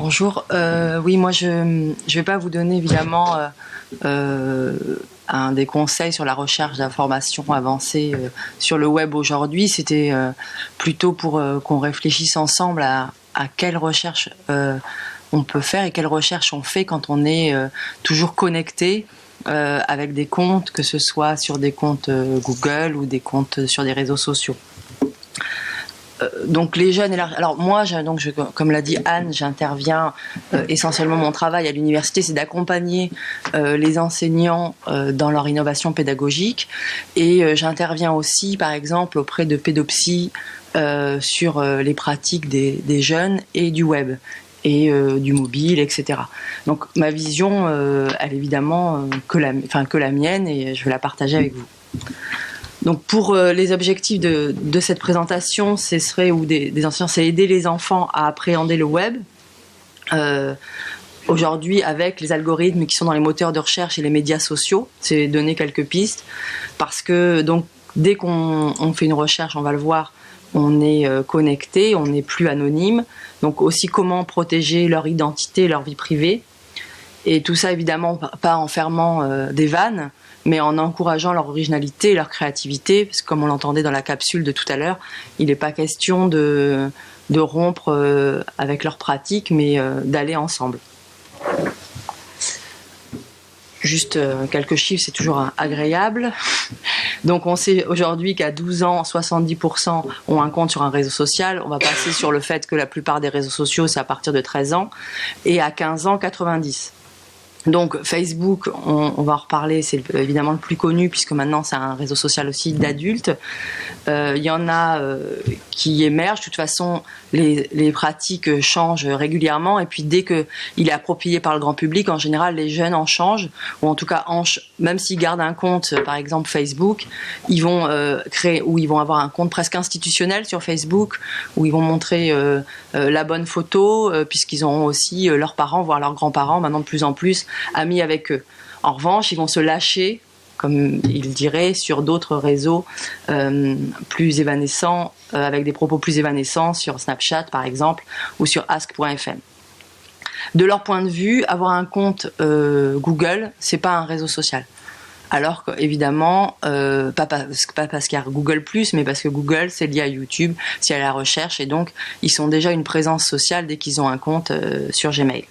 Bonjour. Oui, moi je vais pas vous donner évidemment des conseils sur la recherche d'informations avancées sur le web aujourd'hui. C'était plutôt pour qu'on réfléchisse ensemble à quelle recherche on peut faire et quelle recherche on fait quand on est toujours connecté avec des comptes, que ce soit sur des comptes Google ou des comptes sur des réseaux sociaux. Donc les jeunes, alors moi, comme l'a dit Anne, j'interviens essentiellement, mon travail à l'université, c'est d'accompagner les enseignants dans leur innovation pédagogique, et j'interviens aussi, par exemple, auprès de pédopsies sur les pratiques des jeunes et du web et du mobile, etc. Donc ma vision, elle est évidemment que la mienne, et je vais la partager avec vous. Donc pour les objectifs de cette présentation, ce serait, ou des enseignants, c'est aider les enfants à appréhender le web. Aujourd'hui, avec les algorithmes qui sont dans les moteurs de recherche et les médias sociaux, c'est donner quelques pistes, parce que donc dès qu'on fait une recherche, on va le voir, on est connecté, on n'est plus anonyme. Donc aussi comment protéger leur identité, leur vie privée, et tout ça évidemment pas en fermant des vannes, mais en encourageant leur originalité et leur créativité, parce que comme on l'entendait dans la capsule de tout à l'heure, il n'est pas question de rompre avec leurs pratiques, mais d'aller ensemble. Juste quelques chiffres, c'est toujours agréable. Donc on sait aujourd'hui qu'à 12 ans, 70% ont un compte sur un réseau social. On va passer sur le fait que la plupart des réseaux sociaux, c'est à partir de 13 ans. Et à 15 ans, 90%. Donc Facebook, on va en reparler, c'est évidemment le plus connu, puisque maintenant c'est un réseau social aussi d'adultes. Il y en a qui émergent. De toute façon, les pratiques changent régulièrement, et puis dès qu'il est approprié par le grand public, en général les jeunes en changent, ou en tout cas même s'ils gardent un compte, par exemple Facebook, ils vont créer, ou ils vont avoir un compte presque institutionnel sur Facebook, où ils vont montrer la bonne photo, puisqu'ils auront aussi leurs parents, voire leurs grands-parents, maintenant de plus en plus, amis avec eux. En revanche, ils vont se lâcher, comme il dirait, sur d'autres réseaux plus évanescents, avec des propos plus évanescents, sur Snapchat par exemple, ou sur ask.fm. De leur point de vue, avoir un compte Google, c'est pas un réseau social. Alors qu'évidemment, pas parce qu'il y a Google+, mais parce que Google, c'est lié à YouTube, c'est lié à la recherche, et donc ils sont déjà une présence sociale dès qu'ils ont un compte sur Gmail.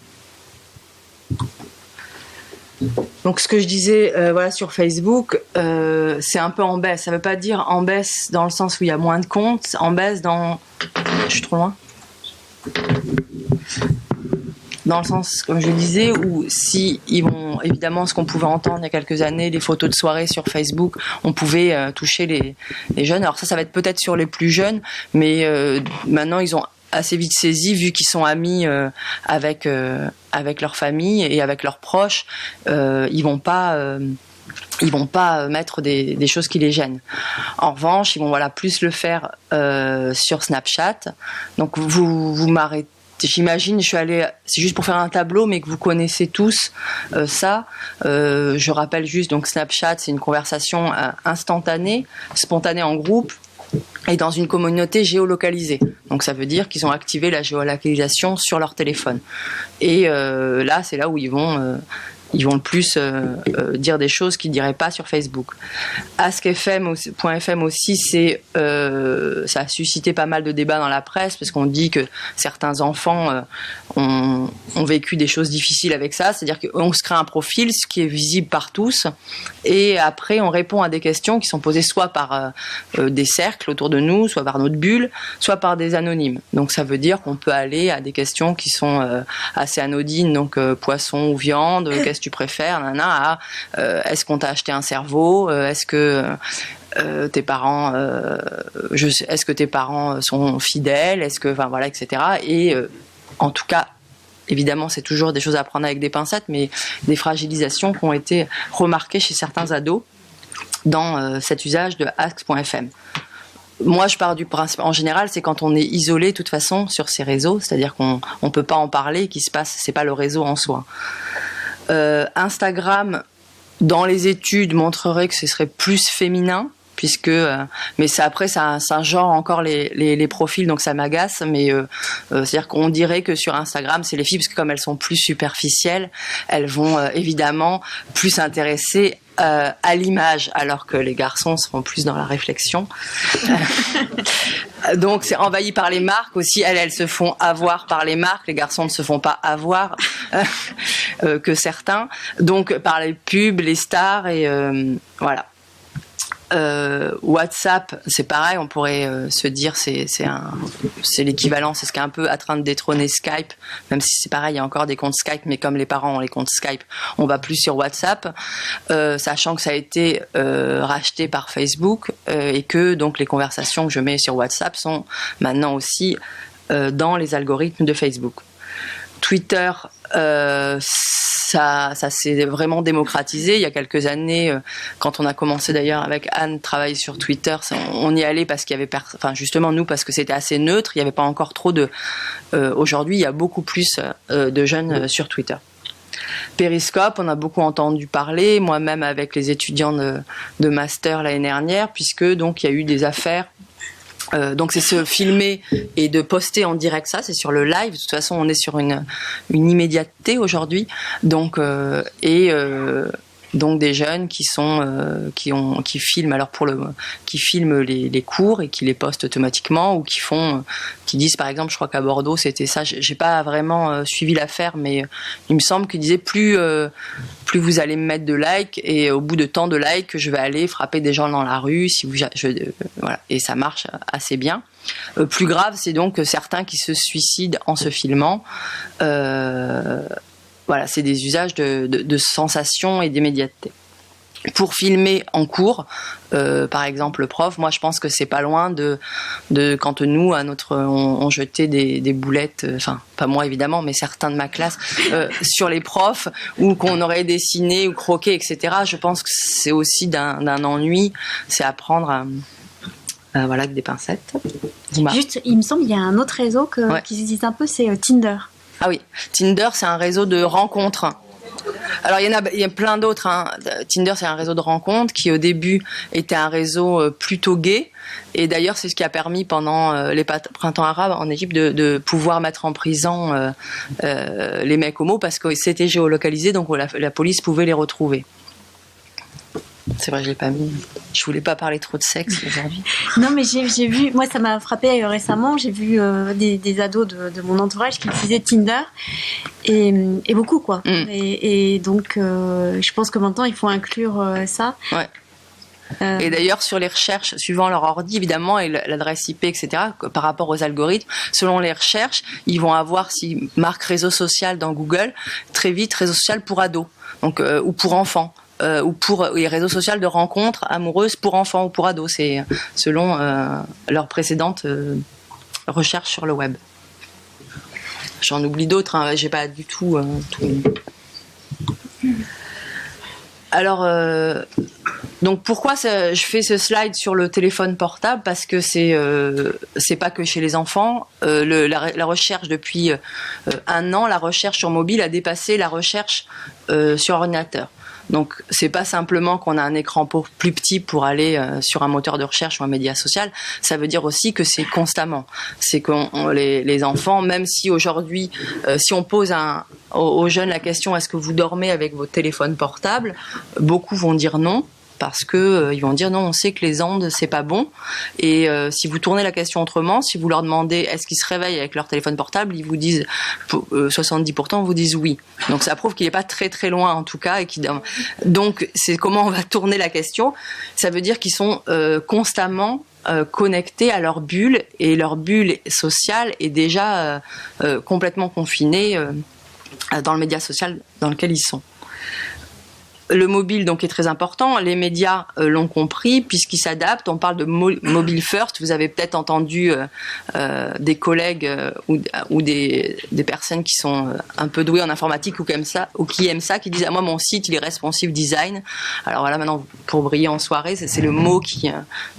Donc ce que je disais sur Facebook, c'est un peu en baisse. Ça ne veut pas dire en baisse dans le sens où il y a moins de comptes, en baisse dans... Je suis trop loin. Dans le sens, comme je le disais, où si ils vont, évidemment, ce qu'on pouvait entendre il y a quelques années, les photos de soirée sur Facebook, on pouvait toucher les jeunes. Alors ça va être peut-être sur les plus jeunes, mais maintenant ils ont assez vite saisi, vu qu'ils sont amis avec leur famille et avec leurs proches, ils vont pas mettre des choses qui les gênent. En revanche, ils vont plus le faire sur Snapchat. Donc vous m'arrêtez. J'imagine, c'est juste pour faire un tableau, mais que vous connaissez tous ça. Je rappelle juste, donc Snapchat, c'est une conversation instantanée, spontanée en groupe, et dans une communauté géolocalisée. Donc ça veut dire qu'ils ont activé la géolocalisation sur leur téléphone. Et là, c'est là où ils vont le plus dire des choses qu'ils ne diraient pas sur Facebook. Ask.fm aussi, ça a suscité pas mal de débats dans la presse, parce qu'on dit que certains enfants ont vécu des choses difficiles avec ça. C'est-à-dire qu'on se crée un profil, ce qui est visible par tous, et après on répond à des questions qui sont posées soit par des cercles autour de nous, soit par notre bulle, soit par des anonymes. Donc ça veut dire qu'on peut aller à des questions qui sont assez anodines, donc poisson ou viande, qu'est-ce que tu préfères, est-ce qu'on t'a acheté un cerveau, est-ce que tes parents sont fidèles, etc. Et en tout cas, évidemment, c'est toujours des choses à prendre avec des pincettes, mais des fragilisations qui ont été remarquées chez certains ados dans cet usage de ask.fm. Moi, je pars du principe, en général, c'est quand on est isolé, de toute façon, sur ces réseaux, c'est-à-dire qu'on ne peut pas en parler, c'est pas le réseau en soi. Instagram, dans les études, montrerait que ce serait plus féminin, puisque mais ça après ça genre encore les profils, donc ça m'agace, mais c'est-à-dire qu'on dirait que sur Instagram c'est les filles, parce que comme elles sont plus superficielles, elles vont évidemment plus s'intéresser à l'image, alors que les garçons seront plus dans la réflexion. Donc c'est envahi par les marques aussi. Elles se font avoir par les marques. Les garçons ne se font pas avoir que certains. Donc par les pubs, les stars et voilà. WhatsApp, c'est pareil, on pourrait se dire c'est l'équivalent, c'est ce qui est un peu en train de détrôner Skype, même si c'est pareil, il y a encore des comptes Skype, mais comme les parents ont les comptes Skype, on va plus sur WhatsApp, sachant que ça a été racheté par Facebook et que donc les conversations que je mets sur WhatsApp sont maintenant aussi dans les algorithmes de Facebook. Twitter, ça s'est vraiment démocratisé. Il y a quelques années, quand on a commencé d'ailleurs avec Anne travailler sur Twitter, on y allait parce qu'il y avait, justement nous parce que c'était assez neutre. Il n'y avait pas encore trop de. Aujourd'hui, il y a beaucoup plus de jeunes sur Twitter. Periscope, on a beaucoup entendu parler, moi-même avec les étudiants de master l'année dernière, puisque donc il y a eu des affaires. Donc c'est se filmer et de poster en direct, ça c'est sur le live. De toute façon on est sur une immédiateté aujourd'hui, donc donc des jeunes qui filment qui filment les cours et qui les postent automatiquement, ou qui disent par exemple, je crois qu'à Bordeaux c'était ça, j'ai pas vraiment suivi l'affaire, mais il me semble qu'ils disaient plus vous allez me mettre de likes, et au bout de tant de likes je vais aller frapper des gens dans la rue voilà, et ça marche assez bien. Plus grave, c'est donc certains qui se suicident en se filmant. Voilà, c'est des usages de sensation et d'immédiateté. Pour filmer en cours, par exemple le prof, moi je pense que c'est pas loin de quand nous on jetait des boulettes, enfin pas moi évidemment, mais certains de ma classe sur les profs, ou qu'on aurait dessiné ou croqué, etc. Je pense que c'est aussi d'un ennui, c'est apprendre voilà, avec des pincettes. Juste, il me semble qu'il y a un autre réseau qui existe un peu, c'est Tinder. Ah oui, Tinder, c'est un réseau de rencontres. Alors il y a plein d'autres. Tinder, c'est un réseau de rencontres qui au début était un réseau plutôt gay. Et d'ailleurs, c'est ce qui a permis pendant les printemps arabes en Égypte de pouvoir mettre en prison les mecs homos, parce que c'était géolocalisé, donc la police pouvait les retrouver. C'est vrai, je l'ai pas mis. Je voulais pas parler trop de sexe aujourd'hui. Non, mais j'ai vu, moi ça m'a frappé récemment, j'ai vu des ados de mon entourage qui utilisaient Tinder et beaucoup quoi. Et donc je pense que maintenant il faut inclure ça. Ouais. Et d'ailleurs, sur les recherches, suivant leur ordi, évidemment, et l'adresse IP, etc., par rapport aux algorithmes, selon les recherches, ils vont avoir, s'ils marquent réseau social dans Google, très vite réseau social pour ados, donc, ou pour enfants. Ou pour les réseaux sociaux de rencontres amoureuses pour enfants ou pour ados, c'est selon leurs précédentes recherches sur le web. J'en oublie d'autres, hein, j'ai pas du tout tout. Alors donc pourquoi je fais ce slide sur le téléphone portable, parce que c'est pas que chez les enfants. La recherche depuis un an, la recherche sur mobile a dépassé la recherche sur ordinateur. Donc c'est pas simplement qu'on a un écran plus petit pour aller sur un moteur de recherche ou un média social, ça veut dire aussi que c'est constamment. C'est que les enfants, même si aujourd'hui, si on pose aux jeunes la question, est-ce que vous dormez avec votre téléphone portable, beaucoup vont dire non. Parce que ils vont dire non, on sait que les ondes c'est pas bon, et si vous tournez la question autrement, si vous leur demandez est-ce qu'ils se réveillent avec leur téléphone portable, ils vous disent 70% vous disent oui. Donc ça prouve qu'il n'est pas très très loin en tout cas, et donc c'est comment on va tourner la question. Ça veut dire qu'ils sont constamment connectés à leur bulle, et leur bulle sociale est déjà complètement confinée dans le média social dans lequel ils sont. Le mobile donc est très important. Les médias l'ont compris puisqu'ils s'adaptent. On parle de mobile first. Vous avez peut-être entendu des collègues ou des personnes qui sont un peu douées en informatique ou comme ça, ou qui aiment ça, qui disent moi mon site il est responsive design. Alors voilà, maintenant pour briller en soirée, c'est le mot qui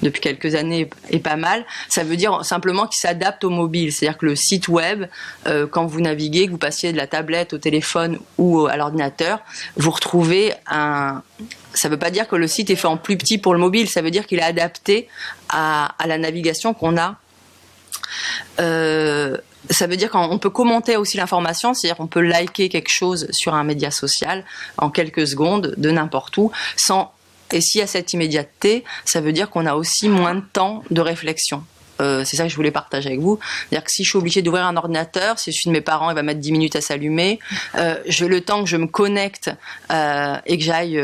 depuis quelques années est pas mal. Ça veut dire simplement qu'il s'adapte au mobile. C'est-à-dire que le site web, quand vous naviguez, que vous passiez de la tablette au téléphone ou à l'ordinateur, vous retrouvez un ça veut pas dire que le site est fait en plus petit pour le mobile, ça veut dire qu'il est adapté à la navigation qu'on a. Ça veut dire qu'on peut commenter aussi l'information, c'est-à-dire qu'on peut liker quelque chose sur un média social en quelques secondes, de n'importe où, et s'il y a cette immédiateté, ça veut dire qu'on a aussi moins de temps de réflexion. C'est ça que je voulais partager avec vous. C'est-à-dire que si je suis obligée d'ouvrir un ordinateur, si je suis de mes parents, il va mettre 10 minutes à s'allumer. Le temps que je me connecte et que j'aille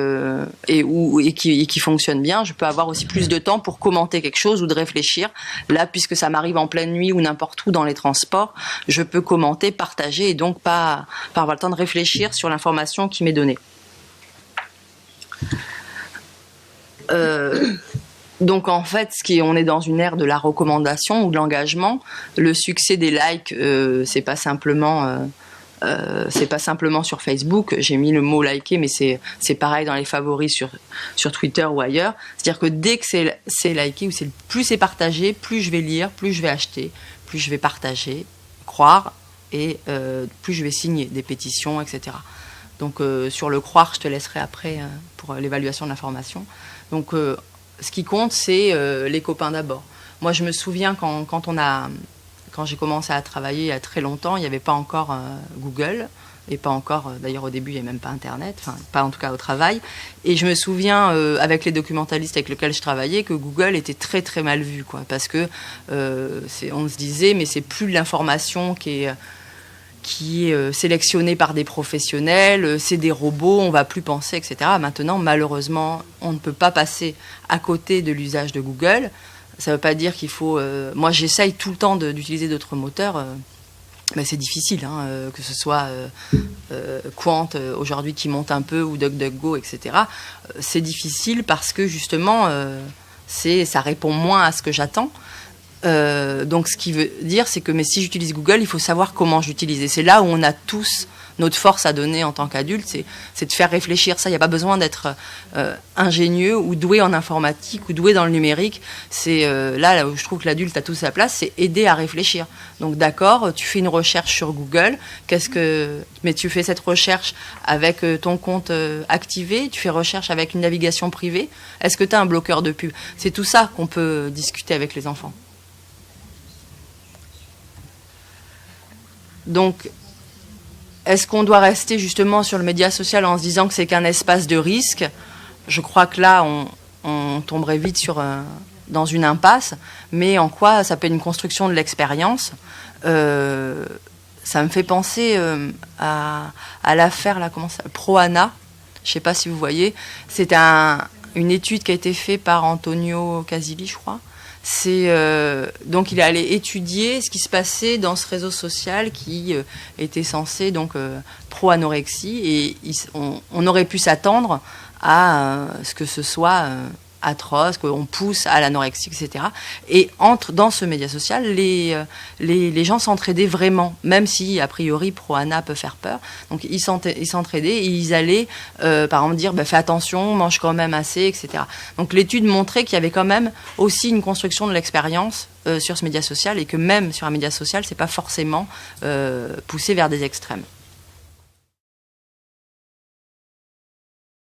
et qui fonctionne bien, je peux avoir aussi plus de temps pour commenter quelque chose ou de réfléchir. Là, puisque ça m'arrive en pleine nuit ou n'importe où dans les transports, je peux commenter, partager et donc pas avoir le temps de réfléchir sur l'information qui m'est donnée. Donc en fait, on est dans une ère de la recommandation ou de l'engagement. Le succès des likes, c'est pas simplement sur Facebook. J'ai mis le mot liker, mais c'est pareil dans les favoris sur Twitter ou ailleurs. C'est-à-dire que dès que c'est liké ou plus c'est partagé, plus je vais lire, plus je vais acheter, plus je vais partager, croire et plus je vais signer des pétitions, etc. Donc sur le croire, je te laisserai après pour l'évaluation de l'information. Donc ce qui compte, c'est les copains d'abord. Moi, je me souviens quand j'ai commencé à travailler il y a très longtemps, il n'y avait pas encore Google, et pas encore, d'ailleurs au début, il n'y avait même pas Internet, enfin pas en tout cas au travail. Et je me souviens, avec les documentalistes avec lesquels je travaillais, que Google était très très mal vu, quoi, parce que on se disait, mais c'est plus de l'information qui est sélectionnée par des professionnels, c'est des robots, on va plus penser, etc. Maintenant, malheureusement, on ne peut pas passer à côté de l'usage de Google. Ça ne veut pas dire qu'il faut... moi, j'essaye tout le temps d'utiliser d'autres moteurs. Mais c'est difficile, hein, que ce soit Qwant aujourd'hui qui monte un peu ou DuckDuckGo, etc. C'est difficile parce que justement, ça répond moins à ce que j'attends. Donc ce qui veut dire, c'est que si j'utilise Google, il faut savoir comment j'utilise. Et c'est là où on a tous notre force à donner en tant qu'adulte, c'est de faire réfléchir. Ça, il n'y a pas besoin d'être ingénieux ou doué en informatique ou doué dans le numérique. C'est là où je trouve que l'adulte a toute sa place, c'est aider à réfléchir. Donc d'accord, tu fais une recherche sur Google, mais tu fais cette recherche avec ton compte activé, tu fais recherche avec une navigation privée. Est-ce que tu as un bloqueur de pub? C'est tout ça qu'on peut discuter avec les enfants. Donc, est-ce qu'on doit rester justement sur le média social en se disant que c'est qu'un espace de risque? Je crois que là, on tomberait vite dans une impasse. Mais en quoi ça peut être une construction de l'expérience? Ça me fait penser à l'affaire là, ProAna. Je ne sais pas si vous voyez. C'est une étude qui a été faite par Antonio Casilli, je crois. Donc il est allé étudier ce qui se passait dans ce réseau social qui était censé donc pro-anorexie, et on aurait pu s'attendre à ce que ce soit atroce, qu'on pousse à l'anorexie, etc. Et dans ce média social, les gens s'entraidaient vraiment, même si, a priori, ProAna peut faire peur. Donc, ils s'entraidaient et ils allaient, par exemple, dire fais attention, mange quand même assez, etc. Donc, l'étude montrait qu'il y avait quand même aussi une construction de l'expérience sur ce média social, et que même sur un média social, c'est pas forcément poussé vers des extrêmes.